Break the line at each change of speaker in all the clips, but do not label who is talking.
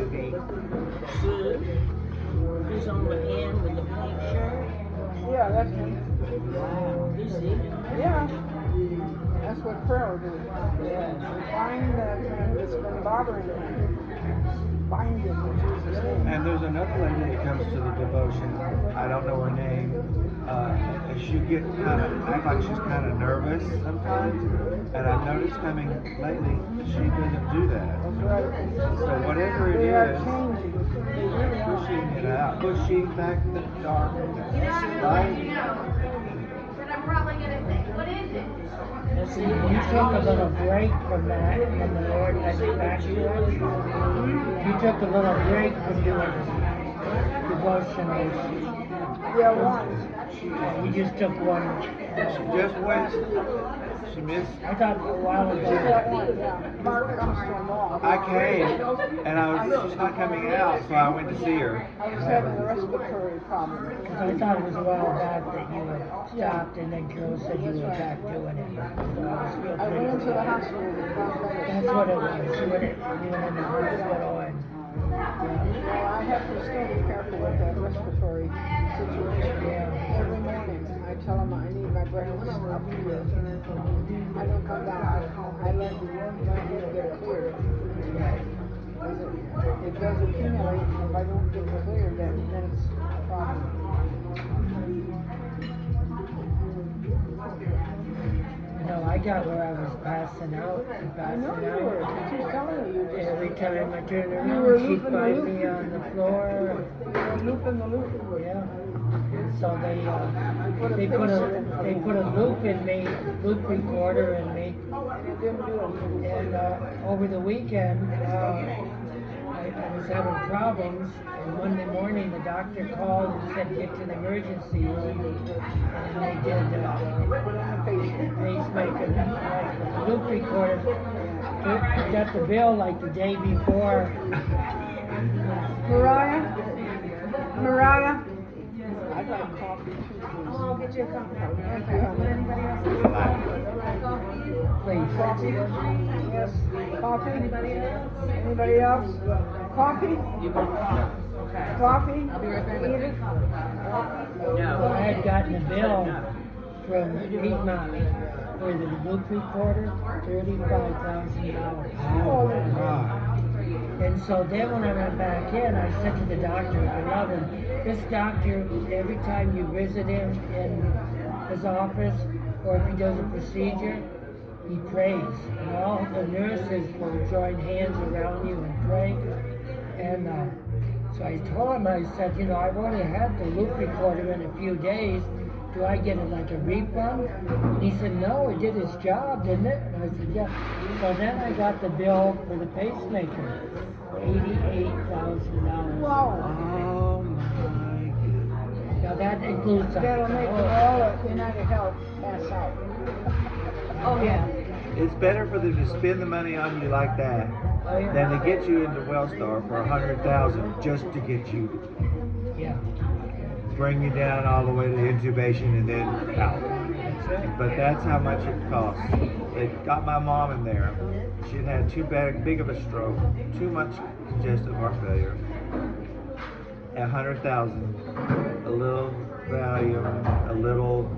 movie. See? He's on the end with the pink shirt.
Yeah, that's him.
Wow, he's even.
Yeah. That's what prayer do. Bind that's been bothering him. Bind it in Jesus' name.
And there's another lady that comes to the devotion. I don't know her name. She gets act like she's kind of nervous sometimes. And I've noticed coming lately, she doesn't do that.
That's right.
So whatever it
They are
is,
changing. They really are.
pushing it out, pushing back the darkness, light.
But I'm probably gonna say, what is it?
Let's see.
You took a little break from that, and the Lord led you back to it. You took a little break from doing devotionals.
Yeah, one.
You just took one.
She just went. She missed.
I thought a while
That
ago.
one, yeah. Mark comes to them all.
I came, and she's not coming out, so I went to see her.
I was having a respiratory problem.
Because I thought it was a while back that you had stopped, and then Carol said you were back doing it. So I was real
I went into the
pretty.
hospital with bronchitis.
That's what it was. You went in the hospital, and
Well, I have to still be careful with that respiratory situation.
yeah.
Every morning, I tell them I need my breakfast up here. I don't come down. I let my head get cleared. It does accumulate. If I don't get cleared, then it's a problem.
You know, I got where I was passing out and
I
passing
know you were.
out.
She's telling you. You
Every time I turned
were
around, she'd
looping the
find
loop.
me on the floor.
were looping the loop.
Yeah. So they put a loop in me, loop recorder in me,
It didn't do anything.
and over the weekend I was having problems. And Monday morning the doctor called and said get to the emergency room, and they did pacemaker, the loop recorder. I got the bill like the day before.
Mariah, I'd like coffee too,
I'll get you a coffee.
Thank you, honey.
Anybody else?
Please.
Coffee? Yes. Coffee?
Anybody else?
Anybody else? Coffee? Coffee?
I'll be right back.
Eat it?
I had gotten a bill from Piedmont for the loop recorder, $35,000.
Oh,
And so then when I went back in, I said to the doctor, I love him. This doctor, every time you visit him in his office, or if he does a procedure, he prays. And all the nurses will join hands around you and pray. And so I told him, I said, you know, I've only had the loop recorder in a few days. Do I get like a refund? And he said, no, it did its job, didn't it? And I said, yeah. So then I got the bill for the pacemaker, $88,000.
wow.
Oh my goodness.
Now that includes
That'll make all of United Health pass out.
Oh, yeah.
It's better for them to spend the money on you like that than to get you into Wellstar for $100,000 just to get you,
Yeah.
bring you down all the way to intubation and then out.
That's right.
But that's how much it costs. They got my mom in there. She'd had too big of a stroke, too much congestive heart failure. 100,000, a little Valium, a little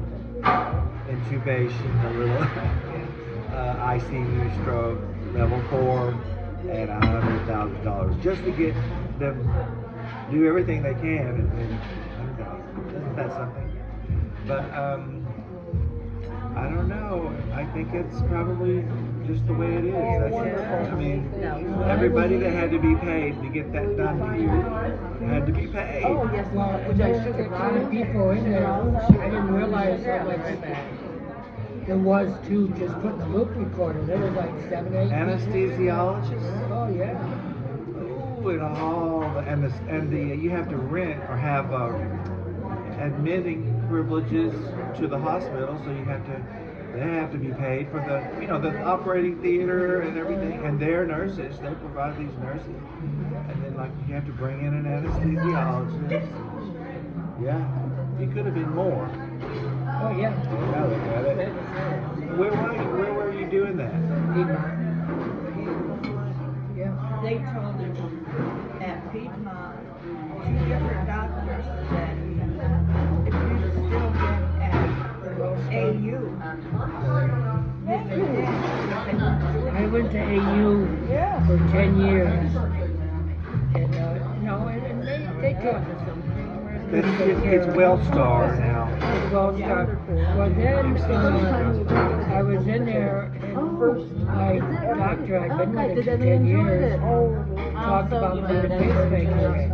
intubation, a little ICU stroke, level 4, and $100,000 just to get them do everything they can, and then isn't that something? But I don't know. I think it's probably just the way it is. I mean, everybody that had to be paid to get that done to you had to be paid.
Oh, yes,
Well,
which I
there's
should
a lot of people in there. I didn't realize how much there was to just putting the loop recorder. There was like 7, 8
Anesthesiologists.
Oh yeah.
Ooh, and all the you have to rent or have admitting privileges to the hospital, so they have to be paid for the the operating theater and everything, and their nurses, they provide these nurses, and then like you have to bring in an anesthesiologist. Yeah, it could have been more.
Oh yeah.
Now look at it. Where were you doing that?
Yeah.
They told him
went to AU
Yeah.
for 10 years. And, no, and they took
It's Wellstar now.
It's well started. Well, then I was in there, and my doctor, I'd been with him for 10 years, talked about putting a pacemaker in.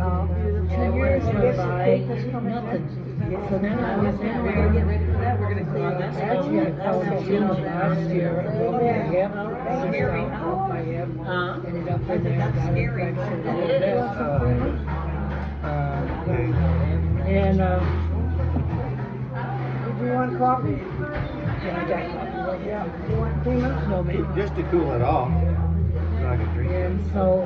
2 years went by, nothing. So then I was in there. Actually, I called June last year and broke my hip. Broke my hip. Ended up in there, got an infection a little bit.
Okay.
And,
Did you want coffee?
yeah, I got coffee.
Yeah. You want peanuts?
No, man.
Just to cool it off, so I can drink it.
And so,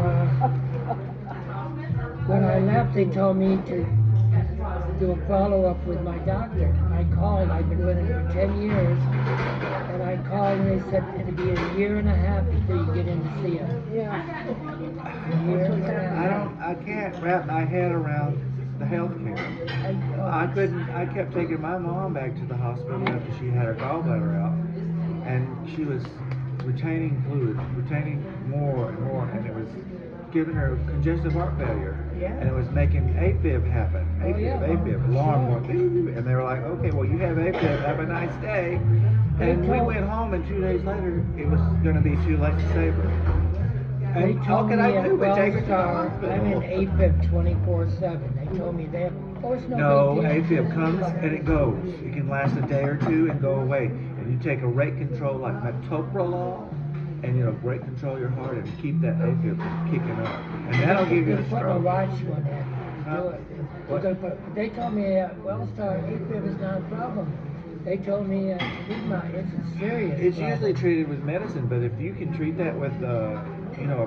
when I left, they told me to do a follow-up with my doctor. I called, I've been with him for 10 years, and I called and they said it'd be a year and a half before you get in to see him.
Yeah.
A year and a half.
I can't wrap my head around the health care. I kept taking my mom back to the hospital after she had her gallbladder out, and she was retaining fluid, retaining more and more, and it was giving her congestive heart failure.
Yeah.
And it was making AFib happen. AFib,
yeah.
AFib, alarm going, and they were like, okay, well, you have AFib, have a nice day. And we went home, and 2 days later, it was going to be too late to save her.
They
And
told
what can
me
I
at
do but take her to the
Wellstar,
hospital?
I'm in AFib 24/7. They told me that. Oh, it's
No,
big deal.
AFib comes and it goes. It can last a day or two and go away. And you take a rate control like metoprolol, and it'll rate control your heart and keep that AFib from kicking up. And that'll give you a
They're putting a
stroke.
watch on it.
Huh?
Do it.
What?
They told me at Wellstar, AFib is not a problem. They told me it's a serious
It's
problem.
usually treated with medicine, but if you can treat that with a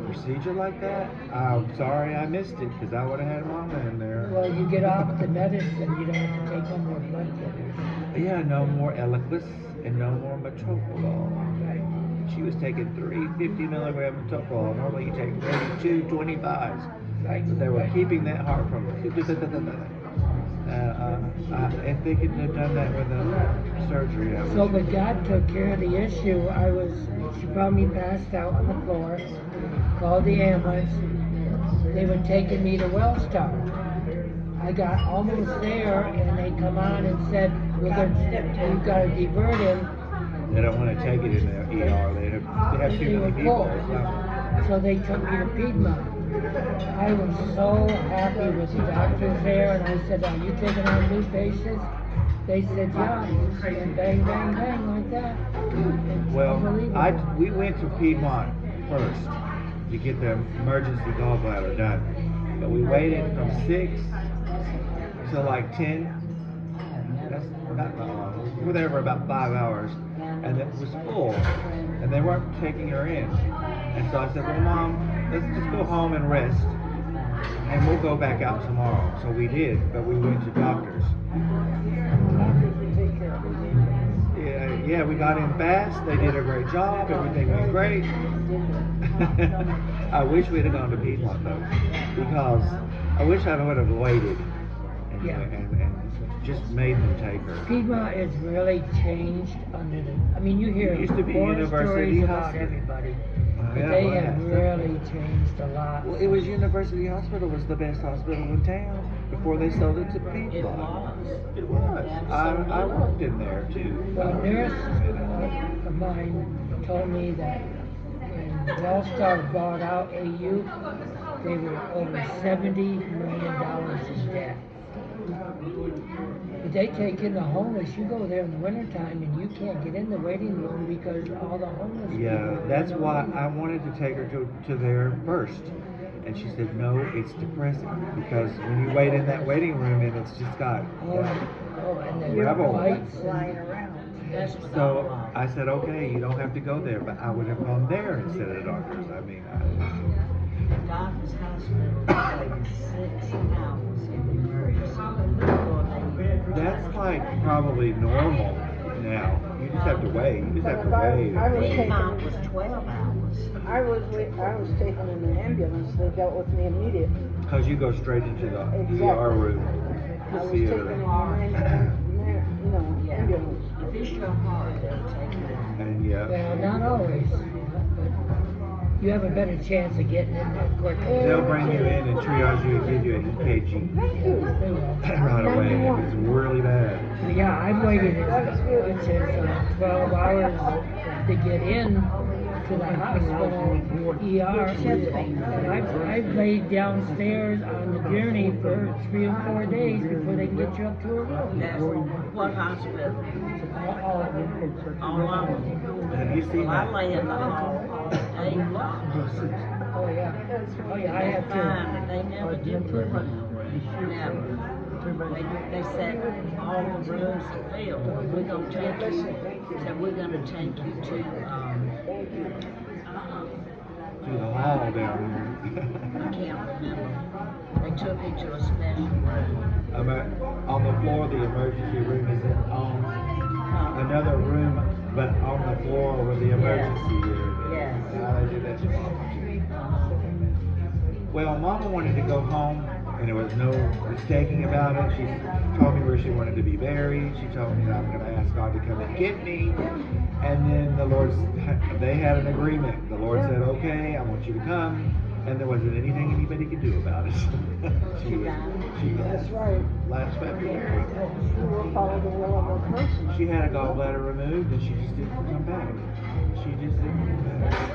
procedure like that, I'm sorry I missed it because I would have had mama in there.
Well, you get off the medicine, you don't have to take no more blood thinners.
Yeah, no more Eliquis and no more metoprolol.
Right.
She was taking 3 50-milligram metoprolol. Normally you take maybe 2 25s.
Right.
But they were
Right.
keeping that heart from. If they could have done that with a surgery, I
So,
would.
but God took care of the issue. She found me passed out on the floor, called the ambulance. They were taking me to Wellstar. I got almost there, and they come on and said, we've got to divert him.
They don't want to take it in the ER. They have too many people. or something.
So they took me to Piedmont. I was so happy with the doctors there, and I said, are you taking on new patients? They said, yeah, and bang, bang, bang, like that. It's
Well,
unbelievable.
we went to Piedmont first to get the emergency gallbladder done, but we waited from 6 to like 10. That's not that long. We were there for about 5 hours, and it was full, and they weren't taking her in. And so I said, well, Mom, let's just go home and rest, and we'll go back out tomorrow. So we did, but we went to doctors.
Doctors will take care of it.
Yeah, we got in fast. They did a great job. Everything went great. I wish we'd have gone to Piedmont though, because I wish I would have waited and,
Yeah.
and just made them take her.
Piedmont has really changed under the, I mean, you hear
It used to be
horror
University
stories about
Hospital.
everybody, but
Yeah,
they
well,
have
yeah.
really changed a lot.
Well, it was University Hospital was the best hospital in town before they sold it to
It
Piedmont.
was.
It was. I worked in there too.
Well, a nurse of mine told me that when Wellstar bought out AU, they were over $70 million in debt. But they take in the homeless. You go there in the wintertime and you can't get in the waiting room because all the homeless people
Yeah,
are
that's
in the
why
waiting
I
room.
wanted to take her to there first. And she said, no, it's depressing. Because when you wait in that waiting room and it's just got...
And the
Rebel.
lights
Flying around.
That's what
So I said, okay, you don't have to go there. But I would have gone there instead of the doctors. I mean,
Doctor's hospital waited 6 hours in the emergency before they.
that's like probably normal now. You just have to wait. You just have to wait.
I was
Piedmont
taken.
was 12 hours.
I was taken in an ambulance. They dealt with me immediately.
Because you go straight into the
Exactly.
ER room.
I
To
was
see
taken in
her.
Yeah.
ambulance.
If it's your heart, they'll take it out.
And yeah.
Well, not always, but you have a better chance of getting in there quicker.
They'll bring you in and triage you and give you an EKG
Thank you.
They will.
right away if it's really bad.
Yeah, I've waited as much as 12 hours to get in to the hospital ER, and I've laid downstairs on the gurney for 3 or 4 days before they can get you up to a room.
That's what hospital?
All of them.
All of them.
Have you seen
Well, I
that?
lay in the hall all day long.
Oh yeah, oh yeah, I have
Fine,
to.
but they never did put me. Never. They said all the rooms are filled. We're gonna take you. Said we're gonna take you to
To the hall down
I can't remember. They took me to a special room.
here. On the floor, the emergency room is on another room, but on the floor where the emergency is.
Yes.
Now they do that to Mama too. Well, Mama wanted to go home, and there was no mistaking about it. She told me where she wanted to be buried. She told me that I'm going to ask God to come and get me. And then they had an agreement. The Lord said, okay, I want you to come. And there wasn't anything anybody could do about it. she
That's right.
last February.
You will follow the will of a person.
She had a gallbladder removed, and she just didn't come back. She just didn't come back.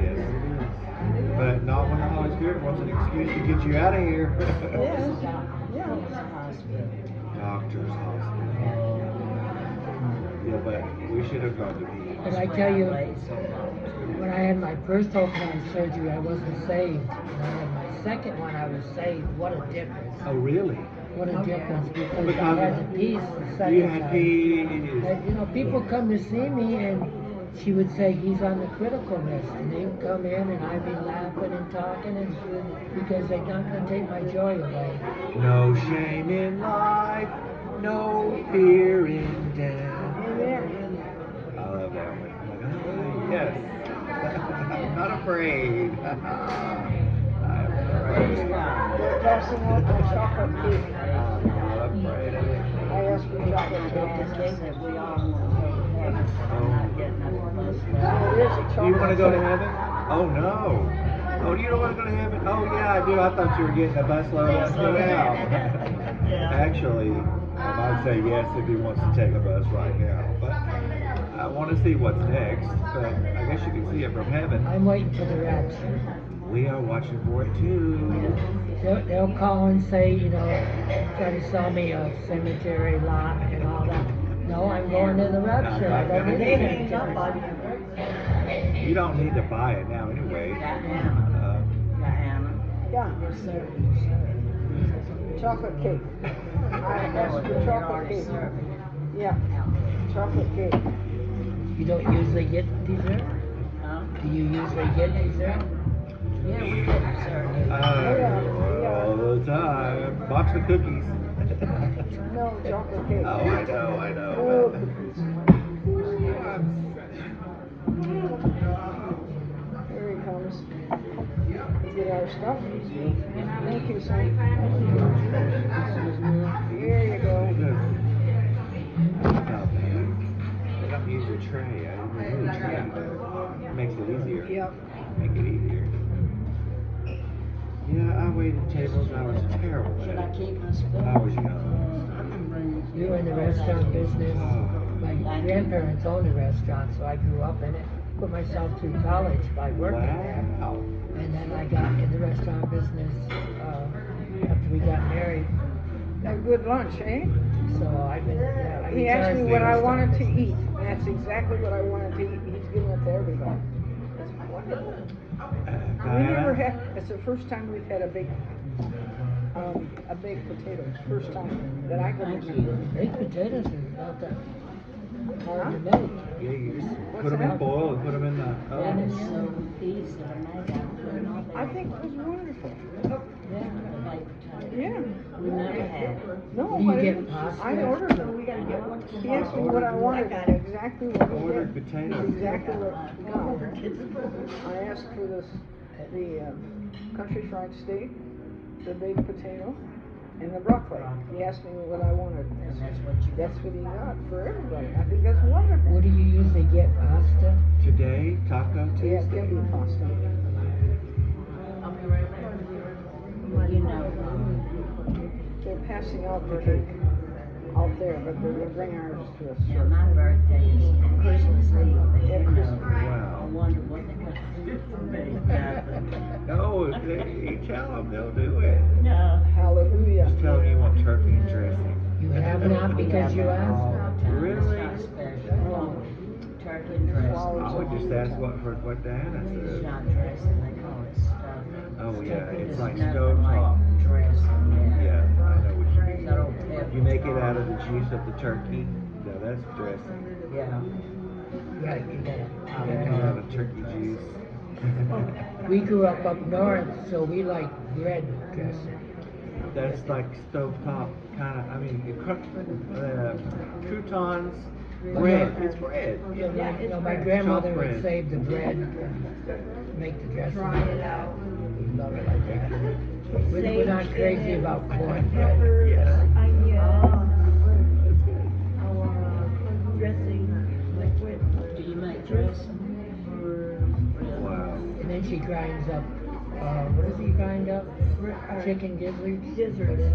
Yes, it is. But not when the Holy Spirit wants an excuse to get you out of here.
Yes. Yeah.
Doctor's hospital. Yeah, but we should have gone to be.
But I tell you, when I had my first open heart surgery, I wasn't saved. When I had my second one, I was saved. What a difference!
Oh, really?
What a difference! Because
Because
I had the peace the second
You had
time.
peace.
And, you know, people come to see me and she would say he's on the critical list, and they would come in and I'd be laughing and talking, and because they're not going to take my joy away.
No shame in life, no fear in death.
Amen.
I love that one. I'm like, oh, yes. I'm not afraid. I'm
Praise
afraid.
God.
They're passing out the chocolate cake.
I'm not afraid.
I asked for chocolate
They
cake.
just think that we all want to go to heaven. I'm not getting up close to
So
that.
it is a chocolate
Do you want to go to
cake.
heaven? Oh, no. Oh, you don't want to go to heaven? Oh, yeah, I do. I thought you were getting a busload of us now. Actually, I might say yes if he wants to take a bus right now. But I want to see what's next. But I guess you can see it from heaven.
I'm waiting for the rapture.
We are watching for it too.
They'll call and say, you know, try to sell me a cemetery lot and all that. No, I'm going to the rapture. I don't need it.
You don't need to buy it now anyway.
Diana. Diana.
Yeah. Chocolate cake. I asked for chocolate cake. Yeah. Chocolate cake.
You don't usually get dessert?
Huh?
Do you usually get dessert?
Yeah, we get dessert.
All the time. Box of cookies.
No, chocolate cake.
Oh, I know.
Oh, here he comes. We get our stuff. Thank you, son. Here you go.
Not bad. They don't use a tray. I didn't use a tray, but it makes it easier.
Yep.
Make it easier. Yeah, I waited tables. I was terrible
Should I
at it.
keep my spoon?
I was young.
You were in the restaurant business. My grandparents owned a restaurant, so I grew up in it. Put myself through college by working there.
Wow.
And then I got in the restaurant business after we got married.
A good lunch, eh?
So I've been. I
He asked me
retired
what
from
I
the
wanted to
restaurant
eat. That's exactly what I wanted to eat. He's giving it to everybody. It's wonderful. We never had. It's the first time we've had a baked potato. First time that I can remember.
business. Baked potatoes are not that hard to make.
Yeah, you just
What's
put them in
that?
boil and put them in the
And
oven.
it's so easy to make.
I think it was wonderful.
Yeah.
Yeah.
We never had.
No,
Do you
I
get
didn't.
pasta?
I ordered them. He asked me what I wanted. Exactly what he
Ordered
did.
potatoes.
Exactly what. No. I asked for the country fried steak, the baked potato, and the broccoli. He asked me what I wanted.
And that's what you
That's what he got for everybody. I think that's wonderful.
What do you usually get, pasta?
Today, Taco
Yeah, it
Tuesday.
can be pasta.
You know,
They're passing out the cake out there, but they're gonna bring ours to us.
now my birthday is Christmas Eve.
Yeah,
You know,
Christmas.
I
Wow.
wonder what they're gonna do for me. Nothing.
No, you tell them they'll do it.
No.
Hallelujah.
Just tell them you want turkey and dressing.
You have not because you asked?
Really?
It's not special. Turkey and dressing.
I would just ask what Diana
It's
said.
not dressing, they call it stuffing.
Oh yeah, it's like
nothing
stovetop.
like dressing,
Yeah, I know what you mean.
That old pepper.
You make it out of the juice of the turkey. No, that's dressing.
Yeah.
Right, you gotta.
You make it out of turkey juice.
We grew up north, so we like bread dressing.
That's like stovetop kind of. I mean, you cook croutons, bread. It's bread.
So my grandmother
Chopped bread.
would save the bread and make the dressing. Dry it out. We love it like that. We're not crazy about cornbread.
Yeah.
Do you make dressing?
Wow.
And then she grinds up, what does he grind up? Chicken gizzards? Put in it.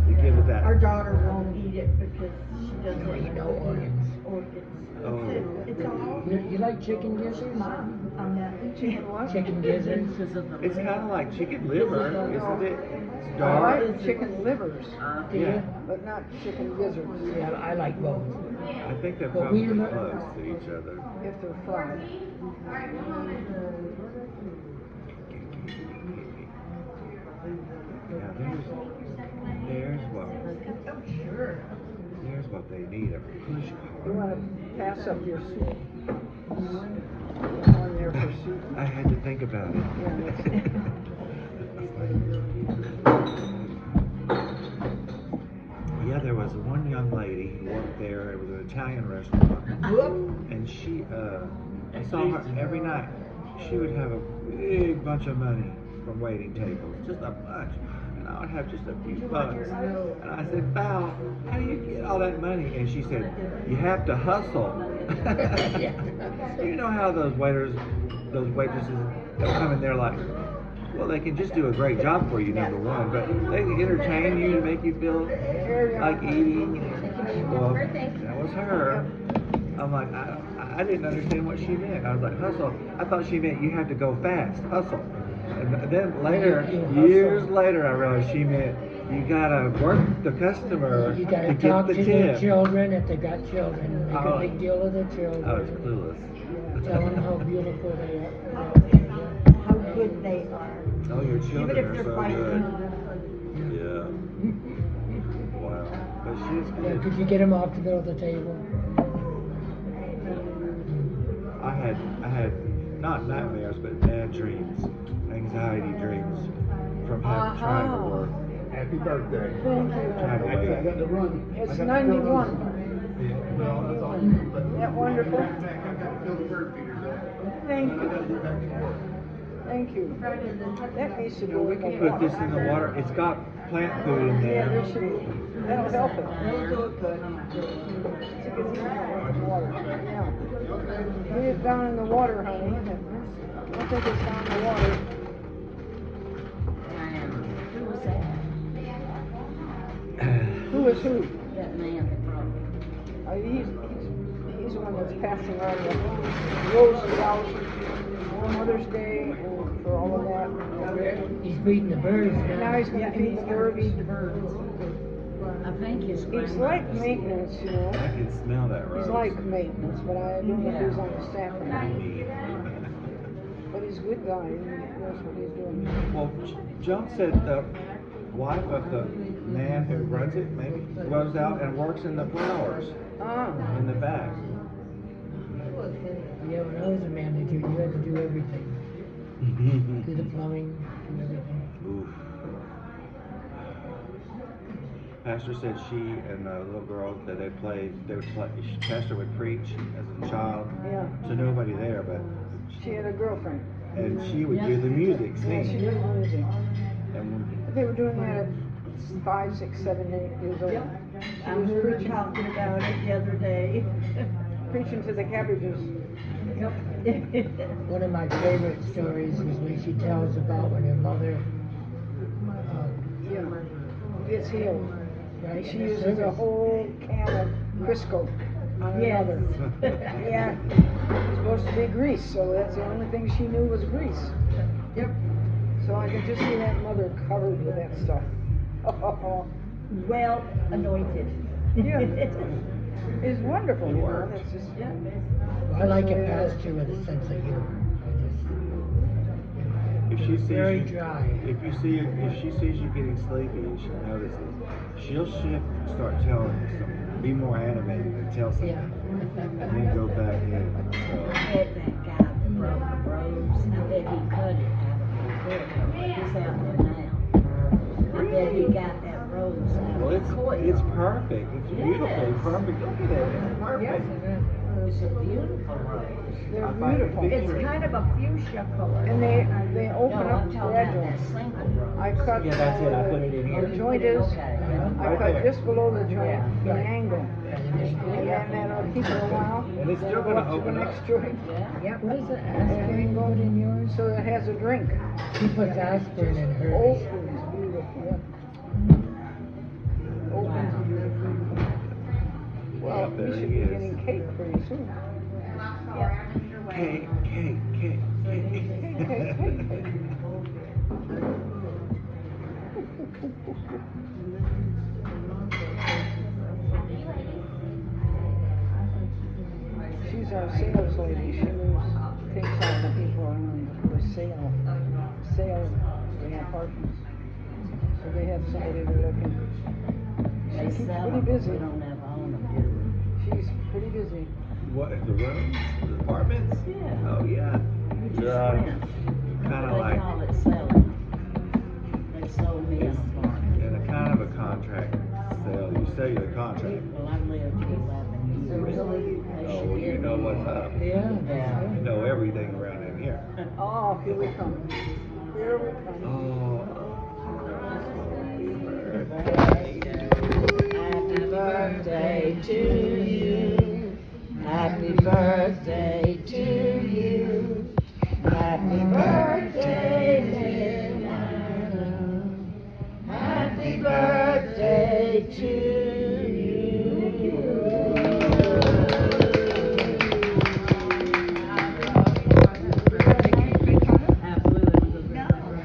You give it that.
Our daughter won't eat it because she
You
doesn't
don't eat no organs.
organs.
Oh.
It's all
You like chicken gizzards?
on that.
Chicken what?
Chicken gizzards?
Because of the
It's kind of like chicken liver, isn't it? It's
I
dark.
like chicken livers,
Yeah.
but not chicken gizzards
Yeah, I like both.
I think they're
But we
probably
lear-
close to each other.
if they're fried.
Yeah, there's what they need, a push
You
cart.
want to pass up your soup? One there for soup.
I had to think about it. Yeah, there was one young lady who worked there. It was an Italian restaurant, and she, I saw her every night. She would have a big bunch of money from waiting tables, just a bunch, and I would have just a few bucks. And I said, "Val, how do you get all that money?" And she said, "You have to hustle." You know how those waiters, those waitresses, they'll come in there like, well, they can just do a great job for you, number one, but they can entertain you to make you feel like eating. Well, that was her. I'm like, I didn't understand what she meant. I was like, hustle. I thought she meant you have to go fast, hustle. And then later, years later, I realized she meant you gotta work the customer
You
to
gotta
get
talk
the
to their
tip.
children if they got children. Make
Oh.
a big deal of their
I was
children.
clueless.
Tell them how beautiful they are.
How good they are.
Oh, your children
Even if
are
they're
so
fighting.
good. Yeah. Wow. But she's
Yeah,
good.
could you get them off the middle of the table?
I had not nightmares, but bad dreams, anxiety dreams from trying to work.
Happy birthday.
Thank you.
Trying to
I got
wait.
to run.
It's 91.
Yeah, well, that's all.
Isn't that wonderful?
I got to fill the bird feeders up.
Thank
I got to
you.
get back to work.
Thank you. That needs to go
We
in
can
the
put
water.
this in the water. It's got plant food in
Yeah,
there.
there should be. That'll help it. That'll do it good. Water. Yeah. Put it down in the water, honey. I don't think it's down in the water.
Who was that?
Who is who?
That man that brought me.
He's the one that's passing on the roses out for Mother's Day and for all of that.
He's feeding the birds
Now
now.
he's going to feed the birds.
I think his
He's
grandma.
like maintenance, you know.
I can smell that rose.
He's like maintenance, but I don't know if he's on the staff or not.
Me.
But he's a good guy. He knows what he's doing.
Well, Joan said the wife of the man who runs it maybe goes out and works in the flowers
Ah,
in the back.
Yeah, when I was a manager, you had to do everything. Do the plumbing, do everything.
Oof. Pastor said she and the little girl that they would play, Pastor would preach as a child
yeah.
to nobody there, but
She had a girlfriend.
and she would do the music,
Yeah, she
sing.
did music.
And
they were doing that at 5, 6, 7, 8 years old.
I heard her talking about it the other day.
Preaching to the cabbages.
One of my favorite stories is when she tells about when her mother,
Gets healed.
right,
She
in the
uses a
service.
whole can of Crisco on her
Yes.
mother. Yeah. It's supposed to be grease, so that's the only thing she knew was grease.
Yep.
So I could just see that mother covered with that stuff.
Well anointed.
Yeah. It's wonderful, you know. It's just,
Yeah.
I like a pastor with a sense of humor.
If she sees
Very
you,
dry.
if she sees you getting sleepy and she notices, she'll shift, start telling you something, be more animated and tell something,
Yeah.
and then go back in.
I had that guy that broke the rose. I bet he cut it out of the court. He's out there now. I bet he got that rose out
Well,
of the court.
it's perfect. It's beautiful.
Yes.
It's perfect. Look at it. It's perfect.
It's a beautiful rose.
they're
I find it
beautiful.
It's kind of a fuchsia color.
And they
No,
open
I'm
up
talking about
gradually.
that single rose.
I cut
Yeah, that's it. I put it in
where
here.
the joint is.
Okay.
I
Right
cut
there.
just below the joint,
Yeah.
the angle. And that'll keep it a while.
And it's still
Go
gonna
up to
open
the
up.
next joint.
Yeah.
What is it, aspirin going in yours?
So it has a drink.
She puts aspirin in hers.
Old school is beautiful. Yeah. Opens it. Well,
there
we should
he
be
is.
getting cake pretty soon.
Cake.
She's our sales lady. She moves, takes all the people around for sale in apartments. So they have somebody they're looking.
They
She keeps
sell
pretty
them, but
busy.
we don't ever own them, do
She's pretty busy.
What, the rooms? The apartments?
Yeah.
Oh, yeah.
we? We just
Yeah.
rent.
Kinda
They
like,
call it selling. They sold me an apartment.
in a kind of a contract sale. You sell you the contract.
Well, I've lived here 11 years.
Oh, well, you know what's up.
Yeah.
Yeah.
You know everything around in here.
Oh, here we come. Here we come.
Happy birthday to you. Happy birthday to you. Happy birthday, dear Nana. Happy birthday to you.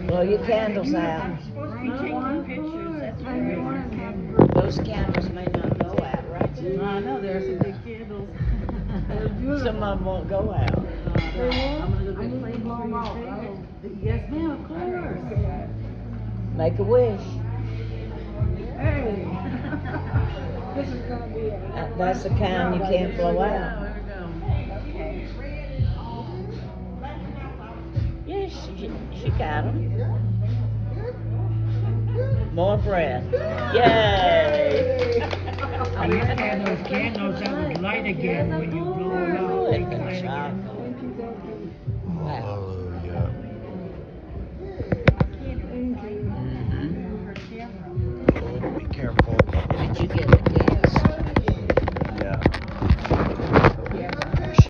Blow your candles out.
Supposed to be taking pictures, that's what we want.
Those candles may not go out, right?
I know, there's some big candles.
Some of them won't go out.
I'm gonna go get plain blow them out. Yes, ma'am, of course.
Make a wish.
Hey. This is gonna be a.
That's the kind you can't blow out. Yes, she got them. More breath. Yay!
And those candles that would light again when you blow them out.
Ooh,
they
it's
can light
chocolate.
again.